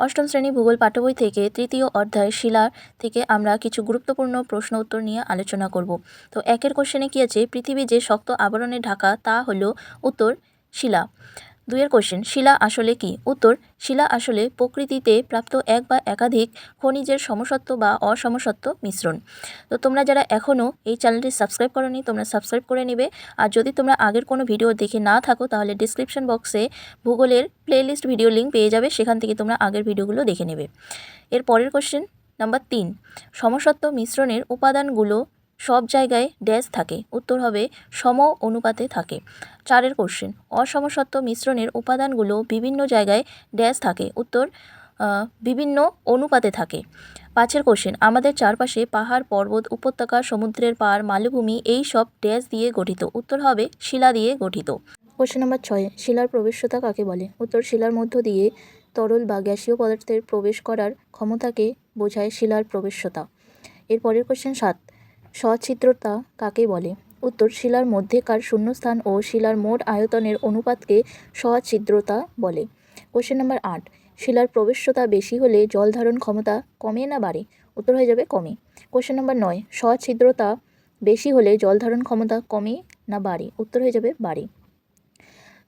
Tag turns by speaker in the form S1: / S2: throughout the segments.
S1: অষ্টম শ্রেণী ভূগোল পাঠ্যবই থেকে তৃতীয় অধ্যায় শিলা থেকে আমরা কিছু গুরুত্বপূর্ণ প্রশ্ন উত্তর নিয়ে আলোচনা করব। তো একের কোশ্চেনে কী আছে, পৃথিবী যে শক্ত আবরণে ঢাকা তা হলো উত্তর শিলা। দুইয়ের কোশ্চেন, শিলা আসলে কি? উত্তর, শিলা আসলে প্রকৃতিতে প্রাপ্ত এক বা একাধিক খনিজের সমসত্ব বা অসমসত্ব মিশ্রণ। তো তোমরা যারা এখনও এই চ্যানেলটি সাবস্ক্রাইব করোনি তোমরা সাবস্ক্রাইব করে নেবে। আর যদি তোমরা আগের কোনো ভিডিও দেখে না থাকো তাহলে ডিসক্রিপশন বক্সে ভূগোলের প্লেলিস্ট ভিডিও লিঙ্ক পেয়ে যাবে, সেখান থেকে তোমরা আগের ভিডিওগুলো দেখে নেবে। এর পরের কোশ্চেন নাম্বার 3, সমসত্ব মিশ্রণের উপাদানগুলো সব জায়গায় ড্যাশ থাকে। উত্তর হবে সম অনুপাতে থাকে। 4এর কোশ্চেন, অসমসত্ব মিশ্রণের উপাদানগুলো বিভিন্ন জায়গায় ড্যাশ থাকে। উত্তর বিভিন্ন অনুপাতে থাকে। 5এর কোশ্চেন, আমাদের চারপাশে পাহাড়, পর্বত, উপত্যকা, সমুদ্রের পাড়, মালভূমি এই সব ড্যাশ দিয়ে গঠিত। উত্তর হবে শিলা দিয়ে গঠিত। কোশ্চেন নাম্বার 6, শিলার প্রবেশ্যতা কাকে বলে? উত্তর, শিলার মধ্য দিয়ে তরল বা গ্যাসীয় পদার্থের প্রবেশ করার ক্ষমতাকে বোঝায় শিলার প্রবেশ্যতা। এরপরের কোশ্চেন 7, সচ্ছিদ্রতা কাকে বলে? উত্তর, শিলার মধ্যেকার শূন্যস্থান ও শিলার মোট আয়তনের অনুপাতকে সচ্ছিদ্রতা বলে। কোশ্চেন নাম্বার 8, শিলার প্রবেশ্যতা বেশি হলে জল ধারণ ক্ষমতা কমে না বাড়ে? উত্তর হয়ে যাবে কমে। কোশ্চেন নাম্বার 9, সচ্ছিদ্রতা বেশি হলে জল ধারণ ক্ষমতা কমে না বাড়ে? উত্তর হয়ে যাবে বাড়ে।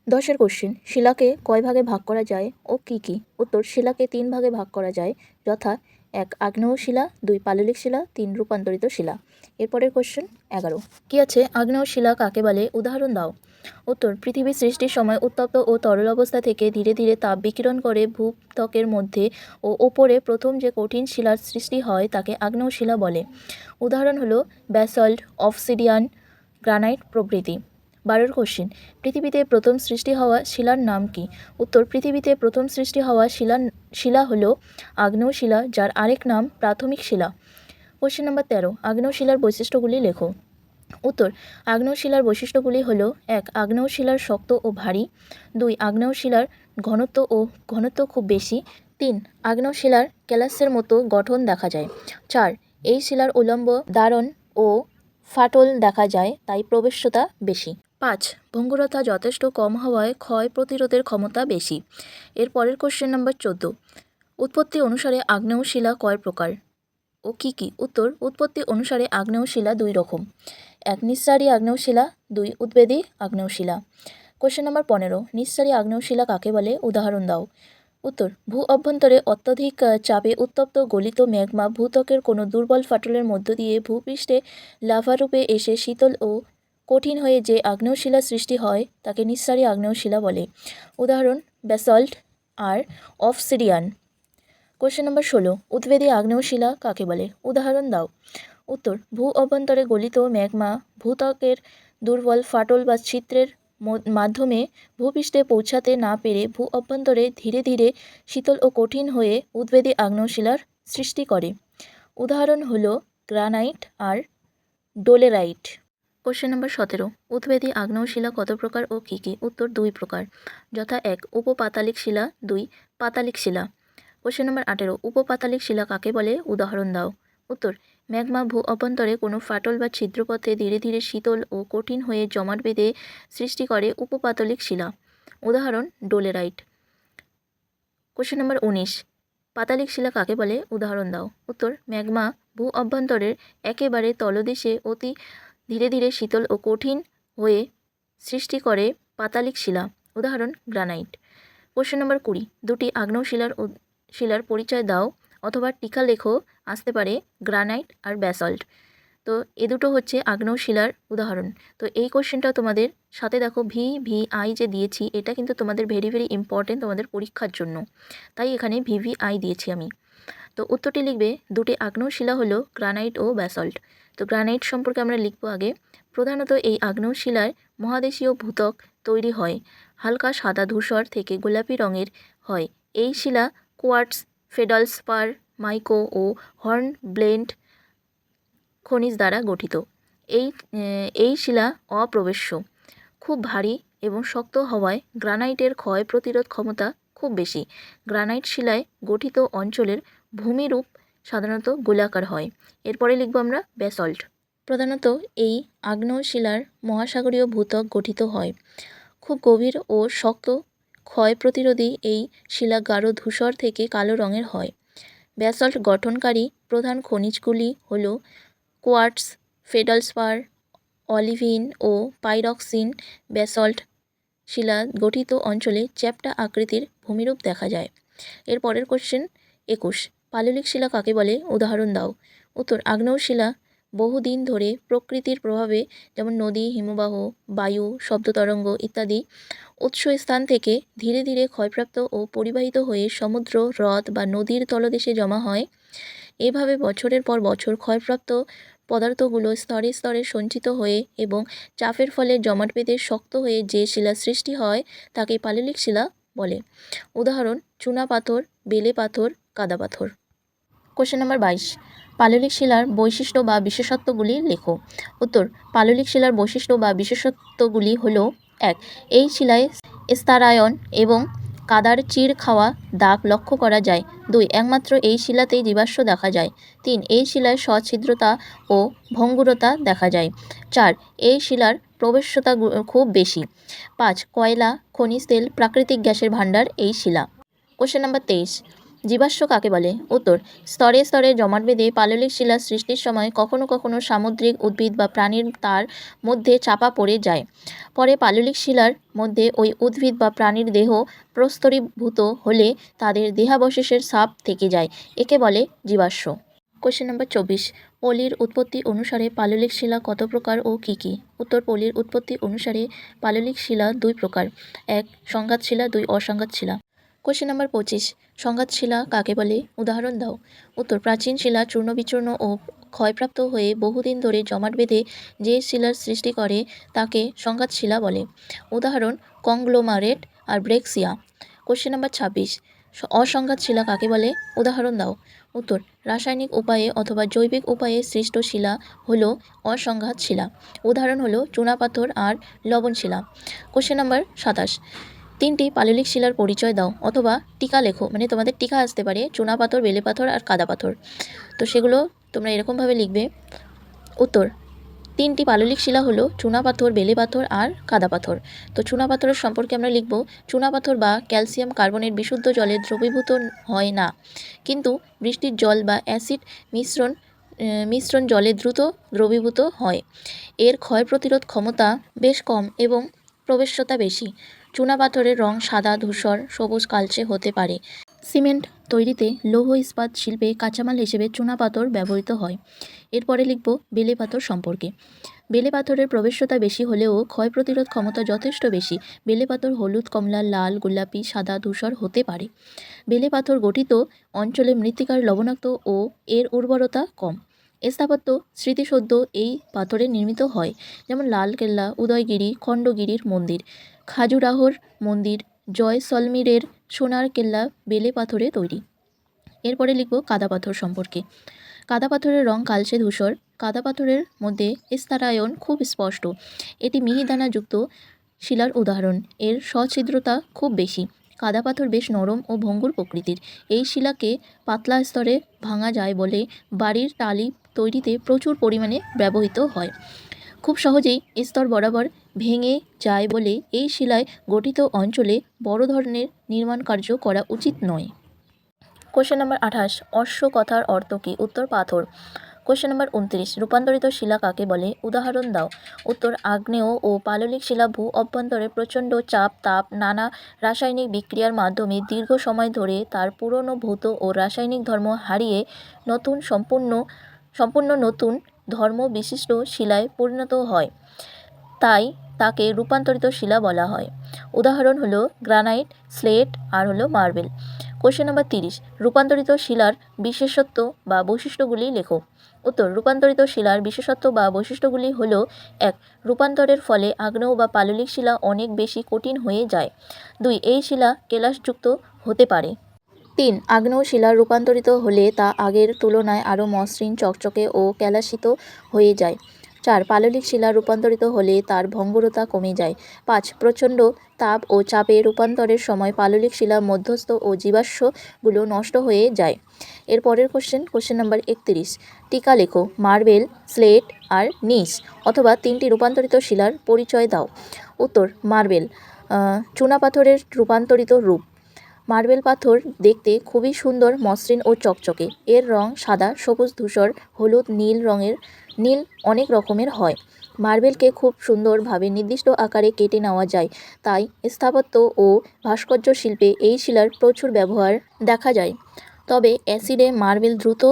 S1: 10এর কোশ্চেন, শিলাকে কয় ভাগে ভাগ করা যায় ও কি কি? উত্তর, শিলাকে 3 ভাগে ভাগ করা যায়, যথা 1 আগ্নেয় শিলা, 2 পাললিক শিলা, 3 রূপান্তরিত শিলা। এরপরের কোশ্চেন 11, কি আছে, আগ্নেয় শিলা কাকে বলে? উদাহরণ দাও। উত্তর, পৃথিবীর সৃষ্টির সময় উত্তপ্ত ও তরল অবস্থা থেকে ধীরে ধীরে তাপ বিকিরণ করে ভূত্বকের মধ্যে ও ওপরে প্রথম যে কঠিন শিলার সৃষ্টি হয় তাকে আগ্নেয় শিলা বলে। উদাহরণ হলো ব্যাসল্ট, অবসিডিয়ান, গ্রানাইট প্রভৃতি। 12এর কোশ্চেন, পৃথিবীতে প্রথম সৃষ্টি হওয়া শিলার নাম কি? উত্তর, পৃথিবীতে প্রথম সৃষ্টি হওয়া শিলা হলো আগ্নেয় শিলা, যার আরেক নাম প্রাথমিক শিলা। কোশ্চেন নাম্বার 13, আগ্নেয় শিলার বৈশিষ্ট্যগুলি লেখো। উত্তর, আগ্নেয় শিলার বৈশিষ্ট্যগুলি হলো 1 আগ্নেয় শিলার শক্ত ও ভারী, 2 আগ্নেয় শিলার ঘনত্ব খুব বেশি, 3 আগ্নেয় শিলার ক্যালাসের মতো গঠন দেখা যায়, 4 এই শিলার উলম্ব দারণ ও ফাটল দেখা যায় তাই প্রবেশ্যতা বেশি, 5 ভঙ্গুরতা যথেষ্ট কম হওয়ায় ক্ষয় প্রতিরোধের ক্ষমতা বেশি। এর পরের কোশ্চেন নাম্বার 14, উৎপত্তি অনুসারে আগ্নেয় শিলা কয় প্রকার ও কি কি? উত্তর, উৎপত্তি অনুসারে আগ্নেয় শিলা 2 রকম, 1 নিঃসারী আগ্নেয় শিলা, 2 উদ্বেদী আগ্নেয় শিলা। কোশ্চেন নাম্বার 15, নিঃসারী আগ্নেয় শিলা কাকে বলে? উদাহরণ দাও। উত্তর, ভূ অভ্যন্তরে অত্যধিক চাপে উত্তপ্ত গলিত ম্যাগমা ভূত্বকের কোনো দুর্বল ফাটলের মধ্য দিয়ে ভূপৃষ্ঠে লাভারূপে এসে শীতল ও কঠিন হয়ে যে আগ্নেয় শিলা সৃষ্টি হয় তাকে নিঃসারী আগ্নেয় শিলা বলে। উদাহরণ ব্যাসল্ট আর অবসিডিয়ান। কোশ্চেন নাম্বার 16, উদ্বেদী আগ্নেয় শিলা কাকে বলে? উদাহরণ দাও। উত্তর, ভূ অভ্যন্তরে গলিত ম্যাগমা ভূত্বকের দুর্বল ফাটল বা ছিদ্রের মাধ্যমে ভূপৃষ্ঠে পৌঁছাতে না পেরে ভূ অভ্যন্তরে ধীরে ধীরে শীতল ও কঠিন হয়ে উদ্বেদী আগ্নেয় শিলার সৃষ্টি করে। উদাহরণ হলো গ্রানাইট আর ডোলেরাইট। কোশ্চেন নাম্বার 17, উদ্বেদী আগ্নেয় শিলা কত প্রকার ও কী কী? উত্তর, 2 প্রকার, যথা 1 উপপাতালিক শিলা, 2 পাতালিক শিলা। কোশ্চেন নাম্বার 18, উপপাতালিক শিলা কাকে বলে? উদাহরণ দাও। উত্তর, ম্যাগমা ভূ অভ্যন্তরে কোনো ফাটল বা ছিদ্রপথে ধীরে ধীরে শীতল ও কঠিন হয়ে জমাট বেঁধে সৃষ্টি করে উপপাতলিক শিলা। উদাহরণ ডোলেরাইট। কোশ্চেন নাম্বার 19, পাতালিক শিলা কাকে বলে? উদাহরণ দাও। উত্তর, ম্যাগমা ভূ অভ্যন্তরের একেবারে তলদেশে অতি ধীরে ধীরে শীতল ও কঠিন হয়ে সৃষ্টি করে পাতালিক শিলা। উদাহরণ গ্রানাইট। কোশ্চেন নাম্বার 20, দুটি আগ্নেয় শিলার পরিচয় দাও অথবা টিকা লেখো। আসতে পারে গ্রানাইট আর ব্যাসল্ট। তো এ দুটো হচ্ছে আগ্নেয় শিলার উদাহরণ। তো এই কোশ্চেনটা তোমাদের সাথে দেখো VVI যে দিয়েছি এটা কিন্তু তোমাদের ভেরি ভেরি ইম্পর্টেন্ট তোমাদের পরীক্ষার জন্য, তাই এখানে VVI দিয়েছি আমি। তো উত্তরটি লিখবে, দুটি আগ্নেয় শিলা হলো গ্রানাইট ও ব্যাসল্ট। তো গ্রানাইট সম্পর্কে আমরা লিখব আগে। প্রধানত এই আগ্নেয় শিলার মহাদেশীয় ভূত্বক তৈরি হয়, হালকা সাদা ধূসর থেকে গোলাপি রঙের হয়। এই শিলা কোয়ার্টজ, ফেডালস্পার, মাইকো ও হর্নব্লেন্ড খনিজ দ্বারা গঠিত। এই শিলা অপ্রবেশ্য, খুব ভারী এবং শক্ত হওয়ায় গ্রানাইটের ক্ষয় প্রতিরোধ ক্ষমতা খুব বেশি। গ্রানাইট শিলায় গঠিত অঞ্চলের ভূমিরূপ সাধারণত গোলাকার হয়। এরপরে লিখব আমরা ব্যাসল্ট। প্রধানত এই আগ্নেয় শিলার মহাসাগরীয় ভূত্বক গঠিত হয়, খুব গভীর ও শক্ত ক্ষয় প্রতিরোধী এই শিলা গাঢ় ধূসর থেকে কালো রঙের হয়। ব্যাসল্ট গঠনকারী প্রধান খনিজগুলি হল কোয়ার্টজ, ফেল্ডস্পার, অলিভিন ও পাইরক্সিন। ব্যাসল্ট শিলা গঠিত অঞ্চলে চ্যাপ্টা আকৃতির ভূমিরূপ দেখা যায়। এর পরের কোশ্চেন 21, পাললিক শিলা কাকে বলে? উদাহরণ দাও। উত্তর, আগ্নেয় শিলা বহুদিন ধরে প্রকৃতির প্রভাবে, যেমন নদী, হিমবাহ, বায়ু, শব্দতরঙ্গ ইত্যাদি উৎসস্থান থেকে ধীরে ধীরে ক্ষয়প্রাপ্ত ও পরিবাহিত হয়ে সমুদ্র, হ্রদ বা নদীর তলদেশে জমা হয়। এভাবে বছরের পর বছর ক্ষয়প্রাপ্ত পদার্থগুলো স্তরে স্তরে সঞ্চিত হয়ে এবং চাপের ফলে জমাট বেঁধে শক্ত হয়ে যে শিলা সৃষ্টি হয় তাকে পাললিক শিলা বলে। উদাহরণ: চুনা পাথর, বেলে পাথর, কাদা পাথর। কোশ্চেন নাম্বার 22, পাললিক শিলার বৈশিষ্ট্য বা বিশেষত্বগুলি লেখো। উত্তর, পাললিক শিলার বৈশিষ্ট্য বা বিশেষত্বগুলি হল: 1. এই শিলায় স্তরায়ন এবং কাদার চিড় খাওয়া দাগ লক্ষ্য করা যায়। 2. একমাত্র এই শিলাতেই জীবাশ্ম দেখা যায়। 3. এই শিলায় সচ্ছিদ্রতা ও ভঙ্গুরতা দেখা যায়। 4. এই শিলার প্রবেশ্যতা খুব বেশি। 5. কয়লা, খনিজ তেল, প্রাকৃতিক গ্যাসের ভাণ্ডার এই শিলা। কোশ্চেন নাম্বার 23, জীবাশ্ম কাকে বলে? উত্তর, স্তরে স্তরে জমাট বেঁধে পাললিক শিলা সৃষ্টির সময় কখনো কখনো সামুদ্রিক উদ্ভিদ বা প্রাণীর তার মধ্যে চাপা পড়ে যায়। পরে পাললিক শিলার মধ্যে ওই উদ্ভিদ বা প্রাণীর দেহ প্রস্তরীভূত হলে তাদের দেহাবশেষের ছাপ থেকে যায়, একে বলে জীবাশ্ম। কোশ্চেন নাম্বার 24, পলির উৎপত্তি অনুসারে পাললিক শিলা কত প্রকার ও কী কী? উত্তর, পলির উৎপত্তি অনুসারে পাললিক শিলা 2 প্রকার: 1. সংঘাত শিলা, 2. অসংঘাত শিলা। কোশ্চেন নাম্বার 25, সংঘাত শিলা কাকে বলে? উদাহরণ দাও। উত্তর, প্রাচীন শিলা চূর্ণ বিচূর্ণ ও ক্ষয়প্রাপ্ত হয়ে বহুদিন ধরে জমাট বেঁধে যে শিলার সৃষ্টি করে তাকে সংঘাত শিলা বলে। উদাহরণ: কংগ্লোমারেট আর ব্রেক্সিয়া। কোশ্চেন নাম্বার 26, অসংঘাত শিলা কাকে বলে? উদাহরণ দাও। উত্তর, রাসায়নিক উপায়ে অথবা জৈবিক উপায়ে সৃষ্ট শিলা হলো অসংঘাত শিলা। উদাহরণ হলো চুনাপাথর আর লবণ শিলা। কোশ্চেন নাম্বার 27, 3টি পাললিক শিলার পরিচয় দাও অথবা টিকা লেখো। মানে তোমাদের টিকা আসতে পারে চুনাপাথর, বেলে পাথর আর কাদা পাথর। তো সেগুলো তোমরা এরকমভাবে লিখবে। উত্তর, 3টি পাললিক শিলা হলো চুনাপাথর, বেলে পাথর আর কাদা পাথর। তো চুনাপাথরের সম্পর্কে আমরা লিখব, চুনাপাথর বা ক্যালসিয়াম কার্বনেট বিশুদ্ধ জলে দ্রবীভূত হয় না, কিন্তু বৃষ্টির জল বা অ্যাসিড মিশ্রণ জলে দ্রুত দ্রবীভূত হয়। এর ক্ষয় প্রতিরোধ ক্ষমতা বেশ কম এবং প্রবেশ্যতা বেশি। চুনাপাথরের রং সাদা, ধূসর, সবুজ, কালচে হতে পারে। সিমেন্ট তৈরিতে, লৌহ ইস্পাত শিল্পে কাঁচামাল হিসেবে চুনাপাথর ব্যবহৃত হয়। এরপরে লিখব বেলে পাথর সম্পর্কে। বেলে পাথরের প্রবেশ্যতা বেশি হলেও ক্ষয় প্রতিরোধ ক্ষমতা যথেষ্ট বেশি। বেলে পাথর হলুদ, কমলা, লাল, গোলাপি, সাদা, ধূসর হতে পারে। বেলে পাথর গঠিত অঞ্চলে মৃত্তিকার লবণাক্ত ও এর উর্বরতা কম। স্থাপত্য স্মৃতিসৌধ এই পাথরে নির্মিত হয়, যেমন লালকেল্লা, উদয়গিরি, খণ্ডগিরির মন্দির, খাজুরাহোর মন্দির, জয়সলমীরের সোনার কেল্লা বেলে পাথরে তৈরি। এরপরে লিখব কাদা পাথর সম্পর্কে। কাদা পাথরের রং কালচে ধূসর। কাদা পাথরের মধ্যে স্তরায়ন খুব স্পষ্ট। এটি মিহিদানাযুক্ত শিলার উদাহরণ। এর সচ্ছিদ্রতা খুব বেশি। কাদা পাথর বেশ নরম ও ভঙ্গুর প্রকৃতির। এই শিলাকে পাতলা স্তরে ভাঙা যায় বলে বাড়ির টালি তৈরিতে প্রচুর পরিমাণে ব্যবহৃত হয়। খুব সহজেই স্তর বরাবর ভেঙে যায় বলে এই শিলায় গঠিত অঞ্চলে বড় ধরনের নির্মাণ কার্য করা উচিত নয়। কোশ্চেন নাম্বার 28, অশ্ব কথার অর্থ কী? উত্তর, পাথর। কোশ্চেন নাম্বার 29, রূপান্তরিত শিলা কাকে বলে? উদাহরণ দাও। উত্তর, আগ্নেয় ও পাললিক শিলা ভূ অভ্যন্তরে প্রচণ্ড চাপ, তাপ, নানা রাসায়নিক বিক্রিয়ার মাধ্যমে দীর্ঘ সময় ধরে তার পুরনো ভৌত ও রাসায়নিক ধর্ম হারিয়ে সম্পূর্ণ নতুন ধর্ম বিশিষ্ট শিলায় পরিণত হয়, তাই তাকে রূপান্তরিত শিলা বলা হয়। উদাহরণ হলো গ্রানাইট, স্লেট আর হলো মার্বেল। কোশ্চেন নাম্বার 30, রূপান্তরিত শিলার বিশেষত্ব বা বৈশিষ্ট্যগুলি লেখো। উত্তর, রূপান্তরিত শিলার বিশেষত্ব বা বৈশিষ্ট্যগুলি হলো: 1. রূপান্তরের ফলে আগ্নেয় বা পাললিক শিলা অনেক বেশি কঠিন হয়ে যায়। 2. এই শিলা কেলাসযুক্ত হতে পারে। 3. আগ্নেয় শিলা রূপান্তরিত হলে তা আগের তুলনায় আরও মসৃণ, চকচকে ও কেলাসিত হয়ে যায়। 4. পাললিক শিলা রূপান্তরিত হলে তার ভঙ্গুরতা কমে যায়। 5. প্রচণ্ড তাপ ও চাপে রূপান্তরের সময় পাললিক শিলা মধ্যস্থ ও জীবাশ্মগুলো নষ্ট হয়ে যায়। এর পরের কোশ্চেন নাম্বার 31, টিকা লেখো। মার্বেল, স্লেট আর নিস অথবা 3টি রূপান্তরিত শিলার পরিচয় দাও। উত্তর, মার্বেল। চুনাপাথরের রূপান্তরিত রূপ। মার্বেল পাথর দেখতে খুবই সুন্দর, মসৃণ ও চকচকে। এর রং সাদা, সবুজ, ধূসর, হলুদ, নীল অনেক রকমের হয়। মার্বেলকে খুব সুন্দরভাবে নির্দিষ্ট আকারে কেটে নেওয়া যায়, তাই স্থাপত্য ও ভাস্কর্য শিল্পে এই শিলার প্রচুর ব্যবহার দেখা যায়। তবে অ্যাসিডে মার্বেল দ্রুত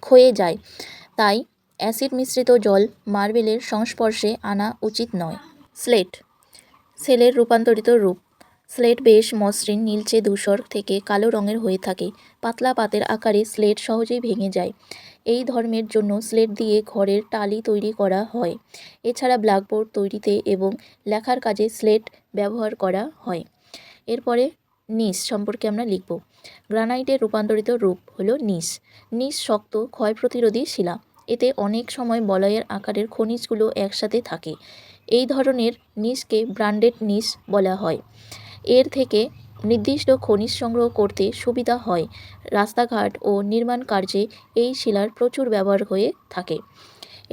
S1: ক্ষয়ে যায়, তাই অ্যাসিড মিশ্রিত জল মার্বেলের সংস্পর্শে আনা উচিত নয়। স্লেটের রূপান্তরিত রূপ। স্লেট বেশ মসৃণ, নীলচে ধূসর থেকে কালো রঙের হয়ে থাকে। পাতলা পাতের আকারে স্লেট সহজেই ভেঙে যায়। এই ধর্মের জন্য স্লেট দিয়ে ঘরের টালি তৈরি করা হয়। এছাড়া ব্ল্যাকবোর্ড তৈরিতে এবং লেখার কাজে স্লেট ব্যবহার করা হয়। এরপরে নিস সম্পর্কে আমরা লিখব। গ্রানাইটের রূপান্তরিত রূপ হলো নিস শক্ত, ক্ষয় প্রতিরোধী শিলা। এতে অনেক সময় বলয়ের আকারের খনিজগুলো একসাথে থাকে। এই ধরনের নিসকে ব্র্যান্ডেড নিস বলা হয়। এর থেকে নির্দিষ্ট খনিজ সংগ্রহ করতে সুবিধা হয়। রাস্তাঘাট ও নির্মাণ কার্যে এই শিলার প্রচুর ব্যবহার হয়ে থাকে।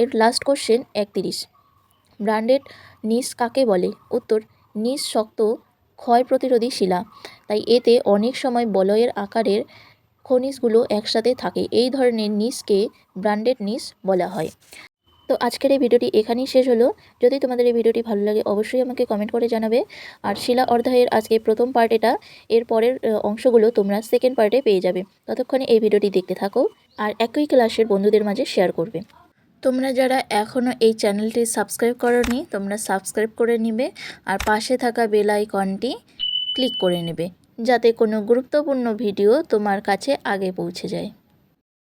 S1: এর লাস্ট কোশ্চেন 31। ব্র্যান্ডেড নিস কাকে বলে? উত্তর, নিস শক্ত, ক্ষয় প্রতিরোধী শিলা, তাই এতে অনেক সময় বলয়ের আকারের খনিজগুলো একসাথে থাকে। এই ধরনের নিসকে ব্র্যান্ডেড নিস বলা হয়। তো আজকের এই ভিডিওটি এখানেই শেষ হলো। যদি তোমাদের এই ভিডিওটি ভালো লাগে অবশ্যই আমাকে কমেন্ট করে জানাবে। আর শিলা অধ্যায়ের আজকে প্রথম পার্ট এটা, এর পরের অংশগুলো তোমরা সেকেন্ড পার্টে পেয়ে যাবে। ততক্ষণে এই ভিডিওটি দেখতে থাকো আর একই ক্লাসের বন্ধুদের মাঝে শেয়ার করবে। তোমরা যারা এখনও এই চ্যানেলটি সাবস্ক্রাইব করোনি তোমরা সাবস্ক্রাইব করে নেবে আর পাশে থাকা বেল আইকনটি ক্লিক করে নেবে, যাতে কোনো গুরুত্বপূর্ণ ভিডিও তোমার কাছে আগে পৌঁছে যায়।